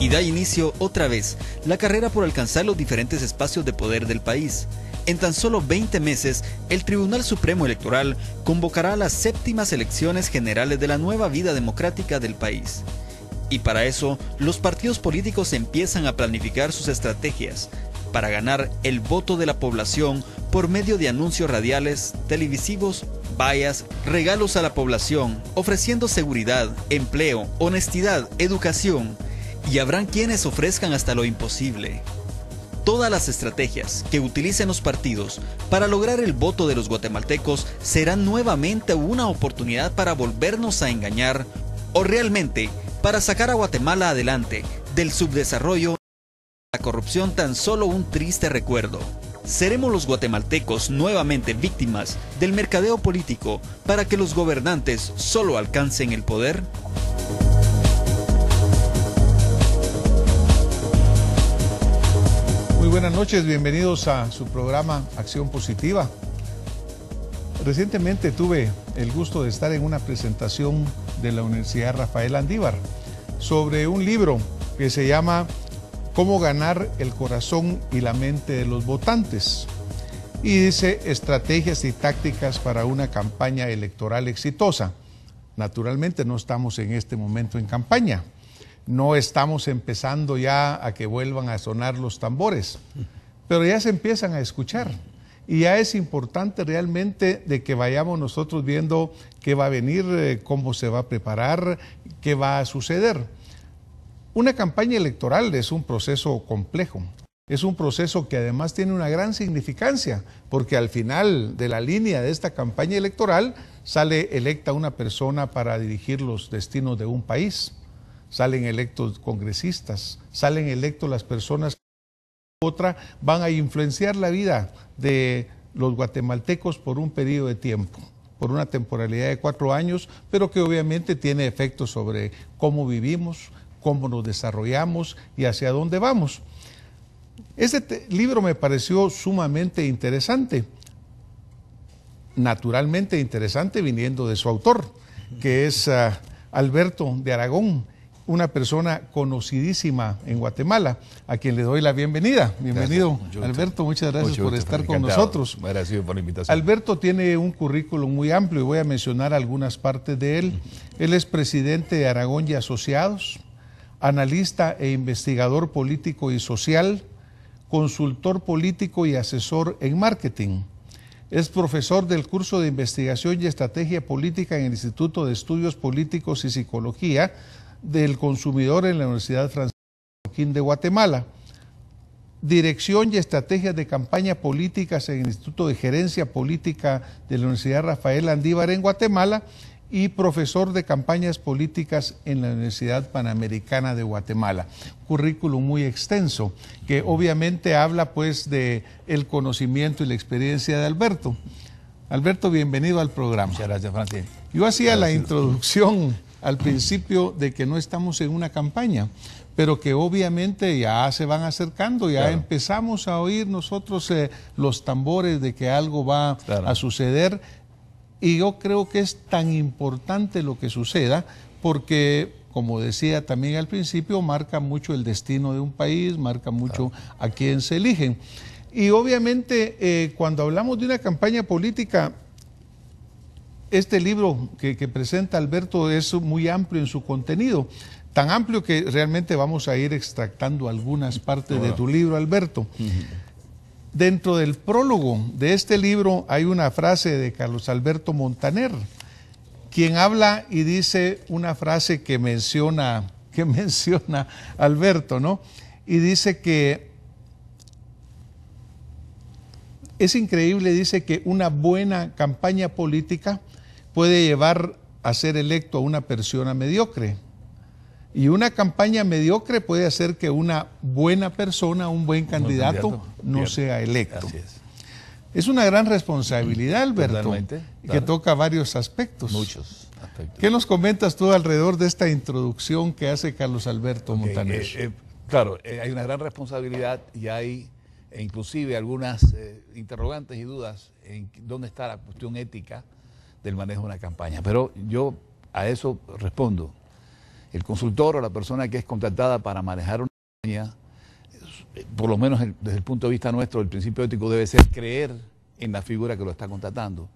Y da inicio otra vez la carrera por alcanzar los diferentes espacios de poder del país. En tan solo 20 meses, el Tribunal Supremo Electoral convocará las séptimas elecciones generales de la nueva vida democrática del país. Y para eso, los partidos políticos empiezan a planificar sus estrategias para ganar el voto de la población por medio de anuncios radiales, televisivos, vallas, regalos a la población, ofreciendo seguridad, empleo, honestidad, educación. Y habrán quienes ofrezcan hasta lo imposible. Todas las estrategias que utilicen los partidos para lograr el voto de los guatemaltecos serán nuevamente una oportunidad para volvernos a engañar o realmente para sacar a Guatemala adelante del subdesarrollo y la corrupción tan solo un triste recuerdo. ¿Seremos los guatemaltecos nuevamente víctimas del mercadeo político para que los gobernantes solo alcancen el poder? Muy buenas noches, bienvenidos a su programa Acción Positiva. Recientemente tuve el gusto de estar en una presentación de la Universidad Rafael Andívar sobre un libro que se llama Cómo ganar el corazón y la mente de los votantes. Y dice estrategias y tácticas para una campaña electoral exitosa. Naturalmente no estamos en este momento en campaña. No estamos empezando ya a que vuelvan a sonar los tambores, pero ya se empiezan a escuchar. Y ya es importante realmente de que vayamos nosotros viendo qué va a venir, cómo se va a preparar, qué va a suceder. Una campaña electoral es un proceso complejo. Es un proceso que además tiene una gran significancia, porque al final de la línea de esta campaña electoral sale electa una persona para dirigir los destinos de un país. Salen electos congresistas, salen electos las personas que otra van a influenciar la vida de los guatemaltecos por un periodo de tiempo, por una temporalidad de 4 años, pero que obviamente tiene efectos sobre cómo vivimos, cómo nos desarrollamos y hacia dónde vamos. Este libro me pareció sumamente interesante, naturalmente interesante viniendo de su autor, que es Alberto de Aragón, una persona conocidísima en Guatemala, a quien le doy la bienvenida. Bienvenido, Alberto, muchas gracias por estar con nosotros. Gracias por la invitación. Alberto tiene un currículum muy amplio y voy a mencionar algunas partes de él. Él es presidente de Aragón y Asociados, analista e investigador político y social, consultor político y asesor en marketing. Es profesor del curso de investigación y estrategia política en el Instituto de Estudios Políticos y Psicología del Consumidor en la Universidad Francisco Joaquín de Guatemala, Dirección y Estrategias de Campaña Políticas en el Instituto de Gerencia Política de la Universidad Rafael Andívar en Guatemala y profesor de Campañas Políticas en la Universidad Panamericana de Guatemala. Currículum muy extenso, que obviamente habla pues de el conocimiento y la experiencia de Alberto. Alberto, bienvenido al programa. Muchas gracias, Francis. Yo hacía la introducción al principio de que no estamos en una campaña, pero que obviamente ya se van acercando, ya empezamos a oír nosotros los tambores de que algo va a suceder, y yo creo que es tan importante lo que suceda porque, como decía también al principio, marca mucho el destino de un país, marca mucho a quién se eligen. Y obviamente cuando hablamos de una campaña política, este libro que presenta Alberto es muy amplio en su contenido, tan amplio que realmente vamos a ir extractando algunas partes de tu libro, Alberto. Dentro del prólogo de este libro hay una frase de Carlos Alberto Montaner, quien habla y dice una frase que menciona Alberto, ¿no? Y dice que es increíble, dice que una buena campaña política puede llevar a ser electo a una persona mediocre. Y una campaña mediocre puede hacer que una buena persona, un buen candidato, no sea electo. Así es. Es una gran responsabilidad, Alberto, Totalmente, que toca varios aspectos. Muchos aspectos. ¿Qué nos comentas tú alrededor de esta introducción que hace Carlos Alberto Montaner? Claro, hay una gran responsabilidad y hay inclusive algunas interrogantes y dudas en dónde está la cuestión ética del manejo de una campaña. Pero yo a eso respondo. El consultor o la persona que es contratada para manejar una campaña, por lo menos desde el punto de vista nuestro, el principio ético debe ser creer en la figura que lo está contratando.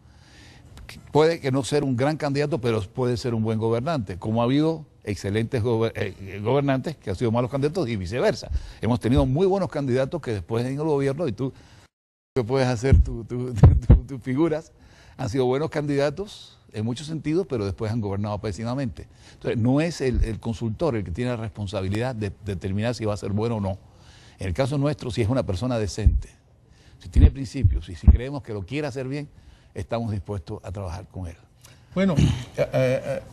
Puede que no ser un gran candidato, pero puede ser un buen gobernante, como ha habido excelentes gobernantes que han sido malos candidatos y viceversa. Hemos tenido muy buenos candidatos que después en el gobierno, y tú que puedes hacer tus figuras, han sido buenos candidatos en muchos sentidos, pero después han gobernado pésimamente. Entonces, no es el consultor el que tiene la responsabilidad de determinar si va a ser bueno o no. En el caso nuestro, si es una persona decente, si tiene principios y si creemos que lo quiere hacer bien, estamos dispuestos a trabajar con él. Bueno,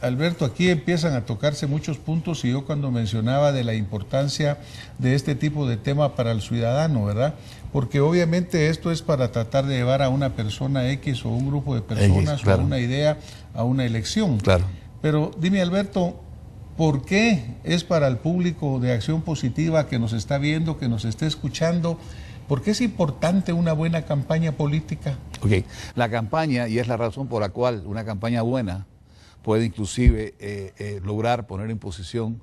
Alberto, aquí empiezan a tocarse muchos puntos y yo cuando mencionaba de la importancia de este tipo de tema para el ciudadano, ¿verdad? Porque obviamente esto es para tratar de llevar a una persona X o un grupo de personas claro, o una idea a una elección. Claro. Pero dime, Alberto, ¿por qué es para el público de Acción Positiva que nos está viendo, que nos esté escuchando, por qué es importante una buena campaña política? Ok, la campaña, y es la razón por la cual una campaña buena puede inclusive lograr poner en posición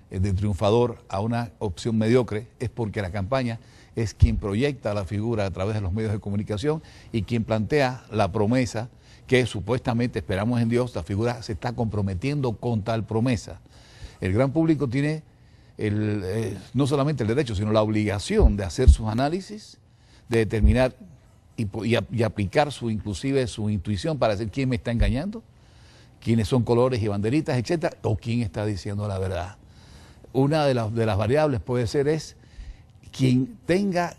de triunfador a una opción mediocre, es porque la campaña es quien proyecta la figura a través de los medios de comunicación y quien plantea la promesa que supuestamente, esperamos en Dios, la figura se está comprometiendo con tal promesa. El gran público tiene no solamente el derecho, sino la obligación de hacer sus análisis, de determinar y aplicar inclusive su intuición para decir quién me está engañando, quiénes son colores y banderitas, etcétera, o quién está diciendo la verdad. Una de las variables puede ser quien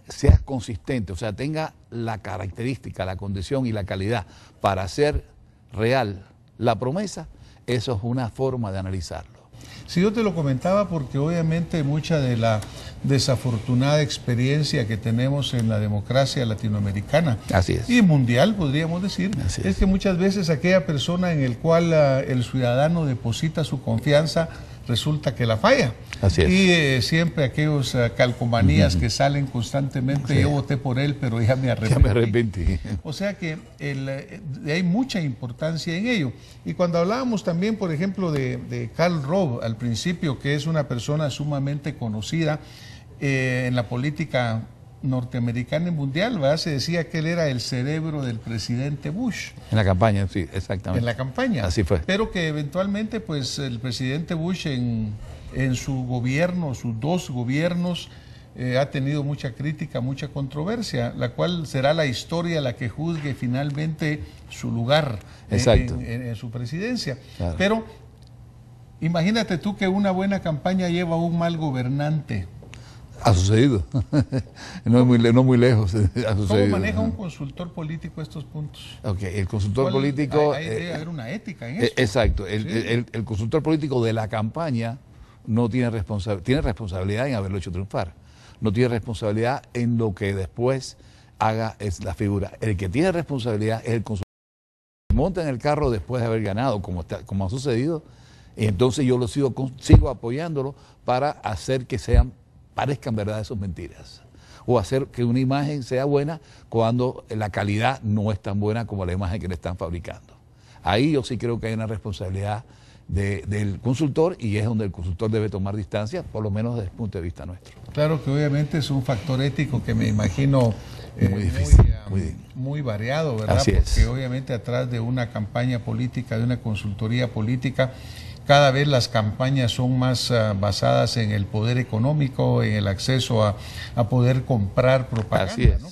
sea consistente, o sea, tenga la característica, la condición y la calidad para hacer real la promesa. Eso es una forma de analizarlo. Si yo te lo comentaba porque obviamente mucha de la desafortunada experiencia que tenemos en la democracia latinoamericana y mundial, podríamos decir, es que muchas veces aquella persona en el cual el ciudadano deposita su confianza resulta que la falla. Así es. Y siempre aquellos calcomanías que salen constantemente, yo voté por él, pero ya me arrepentí. O sea que hay mucha importancia en ello. Y cuando hablábamos también, por ejemplo, de Karl Rove al principio, que es una persona sumamente conocida en la política norteamericana y mundial, ¿verdad? Se decía que él era el cerebro del presidente Bush. En la campaña, sí, exactamente. En la campaña. Así fue. Pero que eventualmente, pues, el presidente Bush en su gobierno, sus dos gobiernos, ha tenido mucha crítica, mucha controversia, la cual será la historia la que juzgue finalmente su lugar en su presidencia. Claro. Pero imagínate tú que una buena campaña lleva a un mal gobernante. Ha sucedido, no muy lejos. ¿Cómo maneja un consultor político estos puntos? Ok, el consultor político... Debe haber una ética en eso. Exacto, el consultor político de la campaña no tiene responsabilidad en haberlo hecho triunfar, no tiene responsabilidad en lo que después haga es la figura. El que tiene responsabilidad es el consultor. Monta en el carro después de haber ganado, como ha sucedido, y entonces yo sigo apoyándolo para hacer que parezcan verdad esas mentiras, o hacer que una imagen sea buena cuando la calidad no es tan buena como la imagen que le están fabricando. Ahí yo sí creo que hay una responsabilidad del consultor, y es donde el consultor debe tomar distancia, por lo menos desde el punto de vista nuestro. Claro que obviamente es un factor ético que me imagino muy difícil, muy variado, ¿verdad? Así es. Porque obviamente atrás de una campaña política, de una consultoría política, cada vez las campañas son más basadas en el poder económico, en el acceso a poder comprar propaganda. Así es. ¿No?